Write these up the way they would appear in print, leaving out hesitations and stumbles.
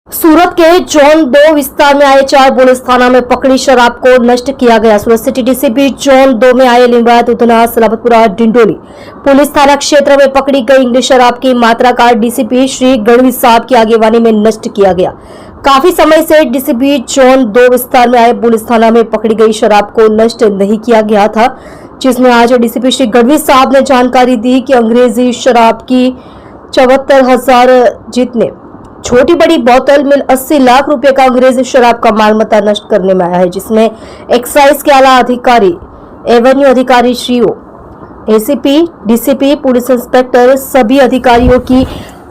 सूरत के जोन 2 विस्तार में आए 4 पुलिस थाना में पकड़ी शराब को नष्ट किया गया। सूरत सिटी डीसीपी जोन 2 में आए लिंबायत, उधना, सलाबतपुरा, डिंडोली पुलिस थाना क्षेत्र में पकड़ी गई इंग्लिश शराब की मात्रा का डीसीपी श्री गढ़वी साहब की आगेवानी में नष्ट किया गया। काफी समय से डीसीपी जोन 2 विस्तार में आए पुलिस थाना में पकड़ी गई शराब को नष्ट नहीं किया गया था, जिसमें आज डीसीपी श्री गढ़वी साहब ने जानकारी दी कि अंग्रेजी शराब की 74,000 जितने छोटी बड़ी बोतल मिल 80 लाख रुपए का अंग्रेजी शराब का मालमत्ता नष्ट करने में आया है, जिसमें एक्साइज के आला अधिकारी, एवेन्यू अधिकारी श्रीओ, एसीपी, डीसीपी, पुलिस इंस्पेक्टर सभी अधिकारियों की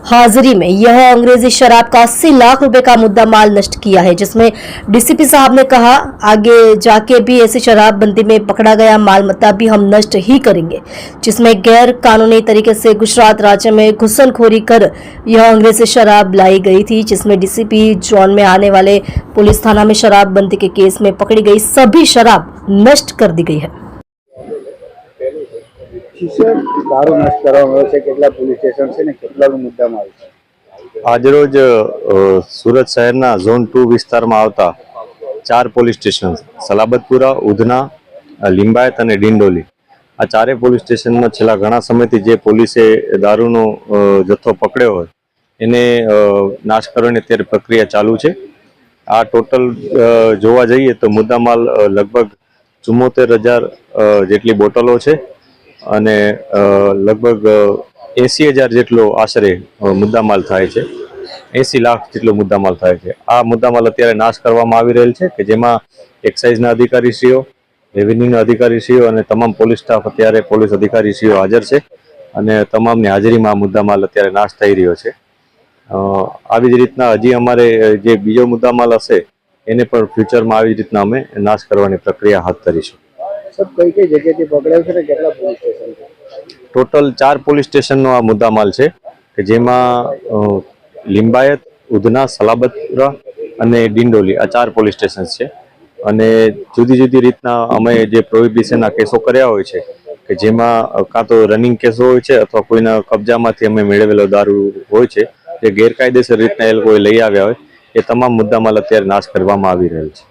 हाजिरी में यह अंग्रेजी शराब का 80 लाख रुपए का मुद्दा माल नष्ट किया है, जिसमें डीसीपी साहब ने कहा आगे जाके भी ऐसी शराबबंदी में पकड़ा गया मालमत्ता भी हम नष्ट ही करेंगे, जिसमें गैर कानूनी तरीके से गुजरात राज्य में घुसनखोरी कर यह अंग्रेजी शराब लाई गई थी, जिसमें डीसीपी जोन में आने वाले पुलिस थाना में शराबबंदी के केस में पकड़ी गई सभी शराब नष्ट कर दी गई है। दारू नष्ट કરવામાં આવ્યો છે, કેટલા પોલીસ સ્ટેશન છે ને કેટલાનો મુદ્દામાં આવ્યો છે? આજરોજ સુરત શહેરના ઝોન 2 વિસ્તારમાં આવતા 4 પોલીસ સ્ટેશન સલાબતપુરા, ઉધના, લિંબાયત અને ડિંડોલી આ ચારે પોલીસ સ્ટેશનમાં છેલ્લા ઘણા સમયથી જે પોલીસે દારૂનો જથ્થો પકડ્યો હોય એને નાશ કરવાની અત્યારે પ્રક્રિયા ચાલુ છે। આ ટોટલ જોવા જઈએ તો મુદ્દામાલ લગભગ 74,000 જેટલી બોટલો છે અને લગભગ 80,000 જેટલો આશરે મુદ્દામાલ થાય છે। 80 લાખ જેટલો મુદ્દામાલ થાય છે। આ મુદ્દામાલ અત્યારે નાશ કરવામાં આવી રહેલ છે કે જેમાં એક્સાઇઝના અધિકારીશ્રીઓ, રેવન્યુના અધિકારીશ્રીઓ અને તમામ પોલીસ સ્ટાફ અત્યારે પોલીસ અધિકારીશ્રીઓ હાજર છે અને તમામની હાજરીમાં આ મુદ્દામાલ અત્યારે નાશ થઈ રહ્યો છે। આવી જ રીતના હજી અમારે જે બીજો મુદ્દામાલ હશે એને પણ ફ્યુચરમાં આવી જ રીતના અમે નાશ કરવાની પ્રક્રિયા હાથ ધરીશું। सब कई कई जगह पकड़ायो છે ને કેટલા પોલીસ સ્ટેશન છે? ટોટલ 4 પોલીસ સ્ટેશનનો આ મુદ્દામાલ છે કે જેમાં લિંબાયત, ઉધના, સલાબતપુરા અને ડિંડોલી આ 4 પોલીસ સ્ટેશન છે અને જુદી જુદી રીતના અમે જે પ્રોહિબિશનના કેસો કર્યા હોય છે કે જેમાં કાં તો રનિંગ કેસો હોય છે અથવા કોઈના કબજામાંથી અમે મેળવેલો દારૂ હોય છે જે ગેરકાયદેસર રીતના એ લોકોએ લઈ આવ્યા હોય એ તમામ મુદ્દામાલ અત્યારે નાશ કરવામાં આવી રહેલ છે।